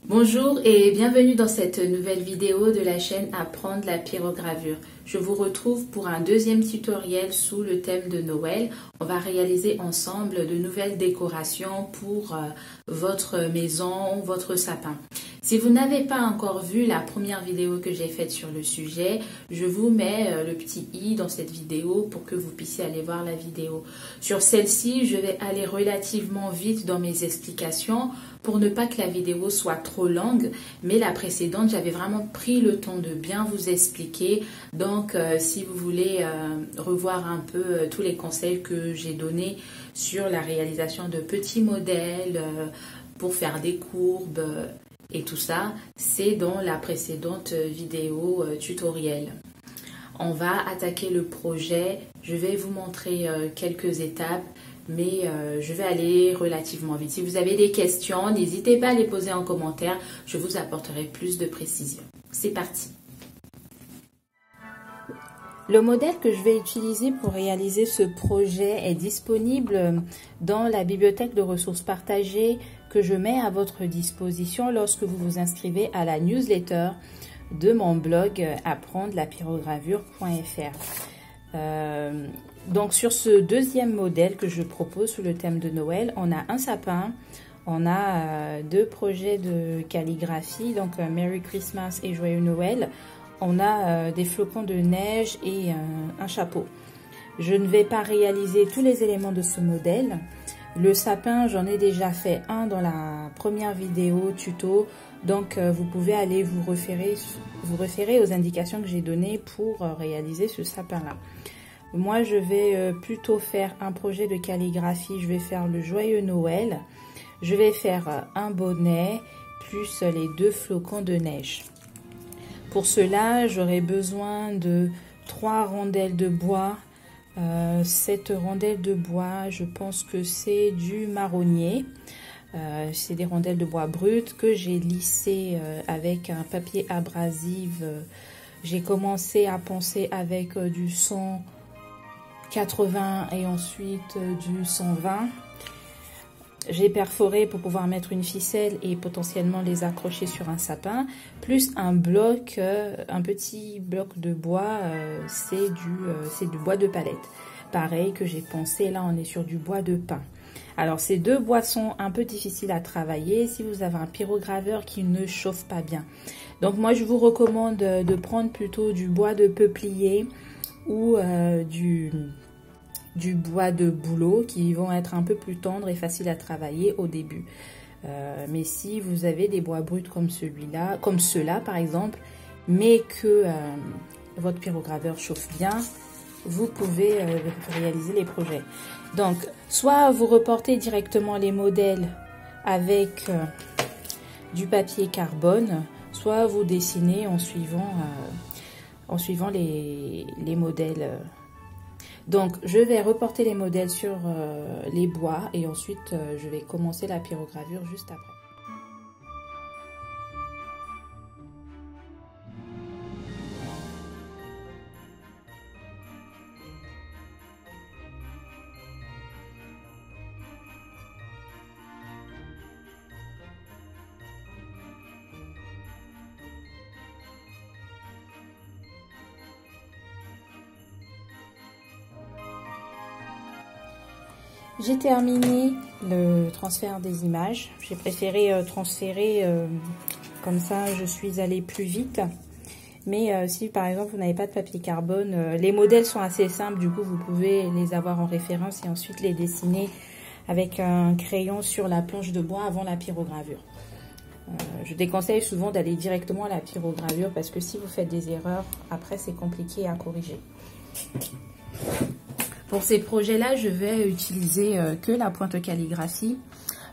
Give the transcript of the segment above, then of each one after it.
Bonjour et bienvenue dans cette nouvelle vidéo de la chaîne Apprendre la pyrogravure. Je vous retrouve pour un deuxième tutoriel sous le thème de Noël. On va réaliser ensemble de nouvelles décorations pour votre maison, votre sapin. Si vous n'avez pas encore vu la première vidéo que j'ai faite sur le sujet, je vous mets le petit i dans cette vidéo pour que vous puissiez aller voir la vidéo. Sur celle-ci, je vais aller relativement vite dans mes explications pour ne pas que la vidéo soit trop longue, mais la précédente, j'avais vraiment pris le temps de bien vous expliquer. Donc, si vous voulez revoir un peu tous les conseils que j'ai donnés sur la réalisation de petits modèles pour faire des courbes et tout ça, c'est dans la précédente vidéo tutoriel. On va attaquer le projet. Je vais vous montrer quelques étapes, mais je vais aller relativement vite. Si vous avez des questions, n'hésitez pas à les poser en commentaire. Je vous apporterai plus de précision. C'est parti. Le modèle que je vais utiliser pour réaliser ce projet est disponible dans la bibliothèque de ressources partagées que je mets à votre disposition lorsque vous vous inscrivez à la newsletter de mon blog apprendre-la-pyrogravure.fr. Donc sur ce deuxième modèle que je propose sous le thème de Noël, on a un sapin, on a deux projets de calligraphie, donc Merry Christmas et Joyeux Noël. On a des flocons de neige et un chapeau. Je ne vais pas réaliser tous les éléments de ce modèle. Le sapin, j'en ai déjà fait un dans la première vidéo tuto. Donc, vous pouvez aller vous référer aux indications que j'ai données pour réaliser ce sapin-là. Moi, je vais plutôt faire un projet de calligraphie. Je vais faire le Joyeux Noël. Je vais faire un bonnet plus les deux flocons de neige. Pour cela, j'aurai besoin de 3 rondelles de bois. Cette rondelle de bois, je pense que c'est du marronnier. C'est des rondelles de bois brutes que j'ai lissées avec un papier abrasif. J'ai commencé à poncer avec du 180 et ensuite du 120. J'ai perforé pour pouvoir mettre une ficelle et potentiellement les accrocher sur un sapin, plus un bloc, un petit bloc de bois, c'est du bois de palette. Pareil que j'ai poncé, là on est sur du bois de pin. Alors ces deux bois sont un peu difficiles à travailler si vous avez un pyrograveur qui ne chauffe pas bien. Donc moi je vous recommande de prendre plutôt du bois de peuplier ou du bois de bouleau qui vont être un peu plus tendres et faciles à travailler au début. Mais si vous avez des bois bruts comme celui-là, comme ceux-là par exemple, mais que votre pyrograveur chauffe bien, vous pouvez réaliser les projets. Donc, soit vous reportez directement les modèles avec du papier carbone, soit vous dessinez en suivant les modèles. Donc, je vais reporter les modèles sur les bois et ensuite, je vais commencer la pyrogravure juste après. J'ai terminé le transfert des images. J'ai préféré transférer comme ça, je suis allée plus vite. Mais si par exemple vous n'avez pas de papier carbone, les modèles sont assez simples. Du coup, vous pouvez les avoir en référence et ensuite les dessiner avec un crayon sur la planche de bois avant la pyrogravure. Je déconseille souvent d'aller directement à la pyrogravure parce que si vous faites des erreurs, après c'est compliqué à corriger. Pour ces projets-là, je vais utiliser que la pointe calligraphie.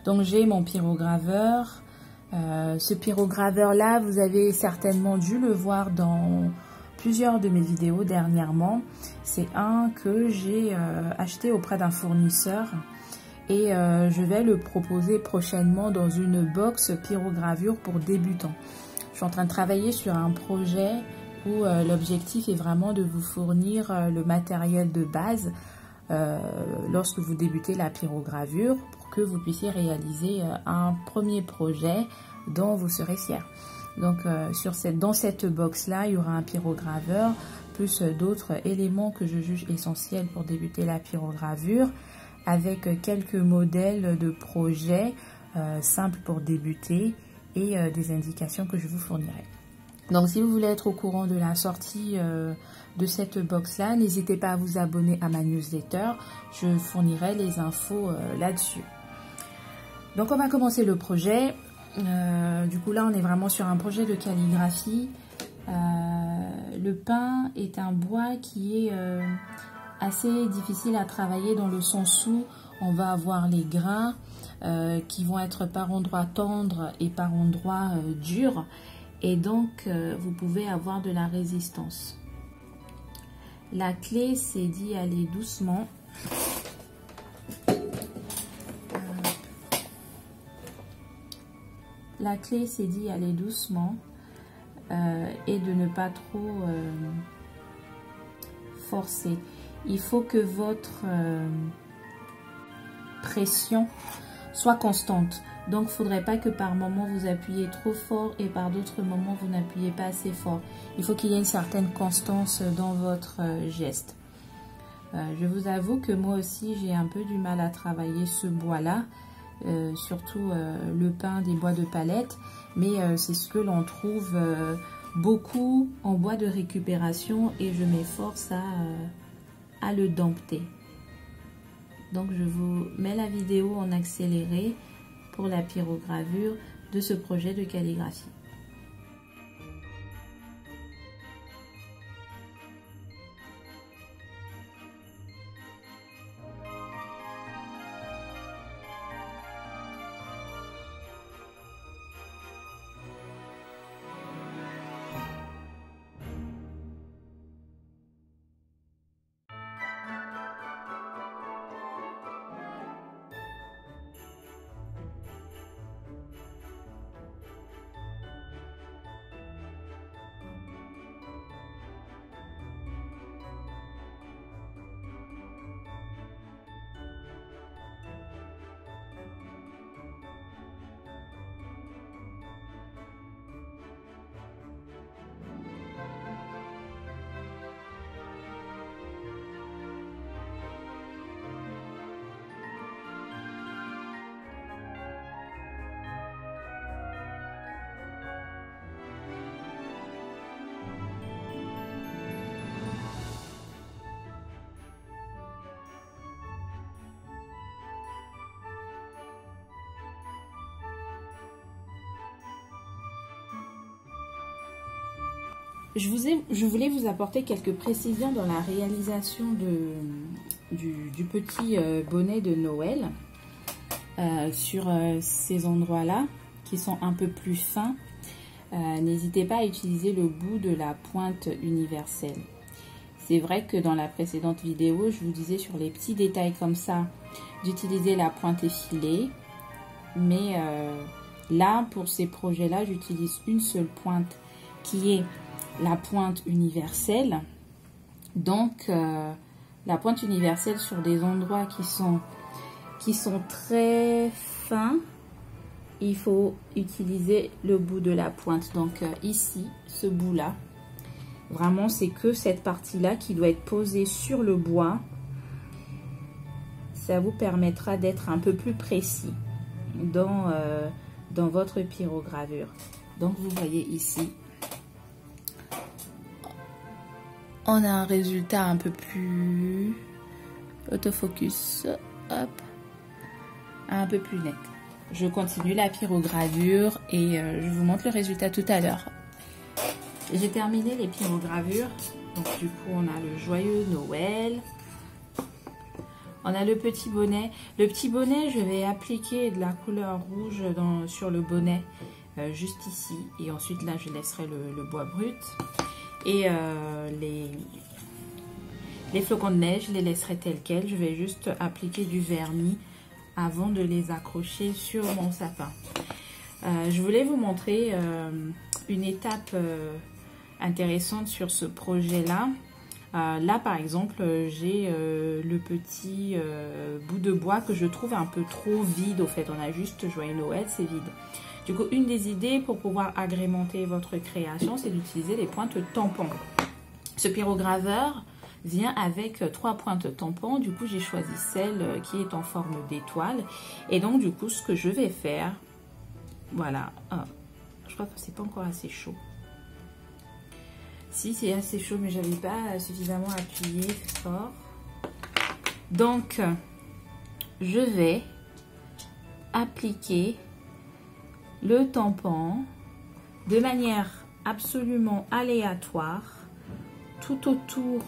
Donc, j'ai mon pyrograveur. Ce pyrograveur-là, vous avez certainement dû le voir dans plusieurs de mes vidéos dernièrement. C'est un que j'ai acheté auprès d'un fournisseur et je vais le proposer prochainement dans une box pyrogravure pour débutants. Je suis en train de travailler sur un projet où l'objectif est vraiment de vous fournir le matériel de base lorsque vous débutez la pyrogravure pour que vous puissiez réaliser un premier projet dont vous serez fiers. Donc dans cette box là, il y aura un pyrograveur plus d'autres éléments que je juge essentiels pour débuter la pyrogravure, avec quelques modèles de projets simples pour débuter et des indications que je vous fournirai. Donc si vous voulez être au courant de la sortie de cette box là, n'hésitez pas à vous abonner à ma newsletter, je fournirai les infos là-dessus. Donc on va commencer le projet. Du coup là on est vraiment sur un projet de calligraphie. Le pin est un bois qui est assez difficile à travailler dans le sens où on va avoir les grains qui vont être par endroits tendres et par endroits durs, et donc vous pouvez avoir de la résistance. La clé, c'est d'y aller doucement. La clé, c'est d'y aller doucement et de ne pas trop forcer. Il faut que votre pression soit constante. Donc, il ne faudrait pas que par moment vous appuyez trop fort et par d'autres moments vous n'appuyez pas assez fort. Il faut qu'il y ait une certaine constance dans votre geste. Je vous avoue que moi aussi, j'ai un peu du mal à travailler ce bois-là. Surtout le pin des bois de palette, mais c'est ce que l'on trouve beaucoup en bois de récupération et je m'efforce à le dompter. Donc je vous mets la vidéo en accéléré pour la pyrogravure de ce projet de calligraphie. Je voulais vous apporter quelques précisions dans la réalisation du petit bonnet de Noël sur ces endroits-là qui sont un peu plus fins. N'hésitez pas à utiliser le bout de la pointe universelle. C'est vrai que dans la précédente vidéo, je vous disais sur les petits détails comme ça d'utiliser la pointe effilée, mais là, pour ces projets-là, j'utilise une seule pointe qui est la pointe universelle. Donc la pointe universelle sur des endroits qui sont très fins, il faut utiliser le bout de la pointe. Donc ici, ce bout là, vraiment c'est que cette partie là qui doit être posée sur le bois. Ça vous permettra d'être un peu plus précis dans votre pyrogravure. Donc vous voyez ici, on a un résultat un peu plus autofocus, hop, un peu plus net. Je continue la pyrogravure et je vous montre le résultat tout à l'heure. J'ai terminé les pyrogravures. Donc du coup on a le joyeux Noël. On a le petit bonnet. Le petit bonnet, je vais appliquer de la couleur rouge sur le bonnet, juste ici. Et ensuite là je laisserai le bois brut. Et les flocons de neige, je les laisserai tels quels. Je vais juste appliquer du vernis avant de les accrocher sur mon sapin. Je voulais vous montrer une étape intéressante sur ce projet-là. Là, par exemple, j'ai le petit bout de bois que je trouve un peu trop vide. Au fait, on a juste joyeux Noël, c'est vide. Du coup, une des idées pour pouvoir agrémenter votre création, c'est d'utiliser les pointes tampons. Ce pyrograveur vient avec 3 pointes tampons. Du coup, j'ai choisi celle qui est en forme d'étoile. Et donc, du coup, ce que je vais faire, voilà. Je crois que c'est pas encore assez chaud. Si, c'est assez chaud, mais j'avais pas suffisamment appuyé fort. Donc, je vais appliquer le tampon de manière absolument aléatoire tout autour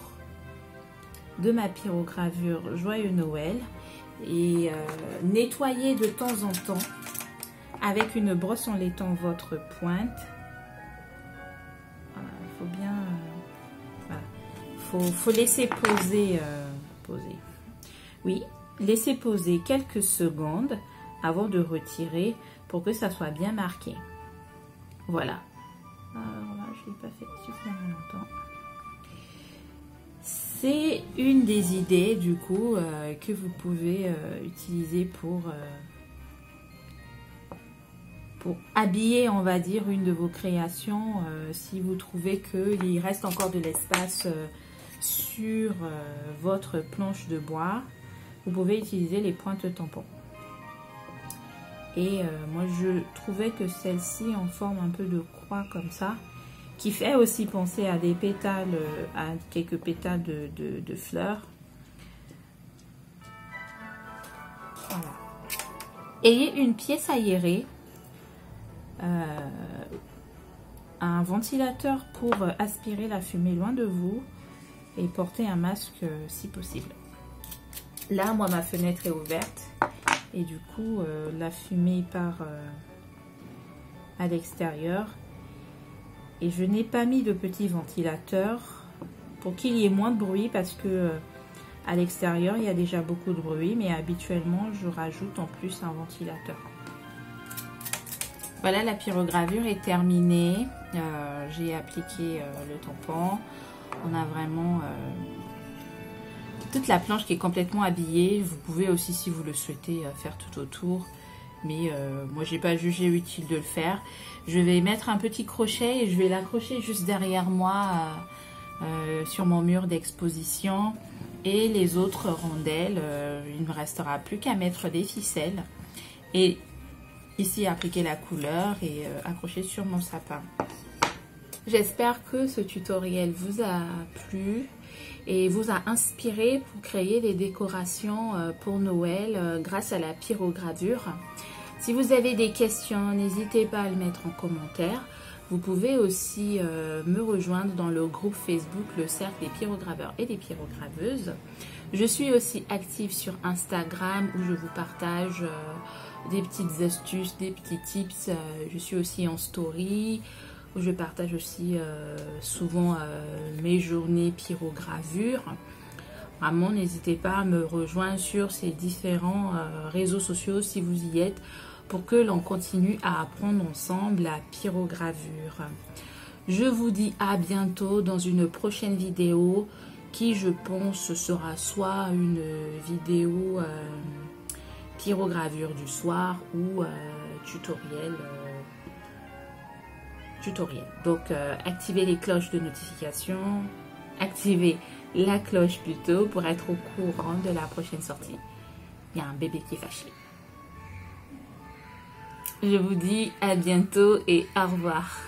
de ma pyrogravure Joyeux Noël et nettoyer de temps en temps avec une brosse en laitant votre pointe. Voilà, il faut bien voilà. Faut laisser poser oui, laissez poser quelques secondes avant de retirer pour que ça soit bien marqué. Voilà. Alors là, je ne l'ai pas fait suffisamment longtemps. C'est une des idées du coup que vous pouvez utiliser pour habiller, on va dire, une de vos créations. Si vous trouvez qu'il reste encore de l'espace sur votre planche de bois, vous pouvez utiliser les pointes tampons. Et moi, je trouvais que celle-ci, en forme un peu de croix comme ça, qui fait aussi penser à des pétales, à quelques pétales de fleurs. Voilà. Ayez une pièce aérée, un ventilateur pour aspirer la fumée loin de vous et porter un masque si possible. Là, moi, ma fenêtre est ouverte et du coup, la fumée part à l'extérieur. Et je n'ai pas mis de petit ventilateur pour qu'il y ait moins de bruit parce que à l'extérieur, il y a déjà beaucoup de bruit, mais habituellement, je rajoute en plus un ventilateur. Voilà, la pyrogravure est terminée. J'ai appliqué le tampon. On a vraiment toute la planche qui est complètement habillée. Vous pouvez aussi, si vous le souhaitez, faire tout autour. Mais moi, j'ai pas jugé utile de le faire. Je vais mettre un petit crochet et je vais l'accrocher juste derrière moi sur mon mur d'exposition. Et les autres rondelles, il ne me restera plus qu'à mettre des ficelles. Et ici, appliquer la couleur et accrocher sur mon sapin. J'espère que ce tutoriel vous a plu et vous a inspiré pour créer des décorations pour Noël grâce à la pyrogravure. Si vous avez des questions, n'hésitez pas à le mettre en commentaire. Vous pouvez aussi me rejoindre dans le groupe Facebook, le cercle des pyrograveurs et des pyrograveuses. Je suis aussi active sur Instagram où je vous partage des petites astuces, des petits tips. Je suis aussi en story où je partage aussi souvent mes journées pyrogravure. Vraiment, n'hésitez pas à me rejoindre sur ces différents réseaux sociaux si vous y êtes pour que l'on continue à apprendre ensemble la pyrogravure. Je vous dis à bientôt dans une prochaine vidéo qui, je pense, sera soit une vidéo pyrogravure du soir ou tutoriel. Donc, activez les cloches de notification, activez la cloche plutôt pour être au courant de la prochaine sortie. Il y a un bébé qui est fâché. Je vous dis à bientôt et au revoir.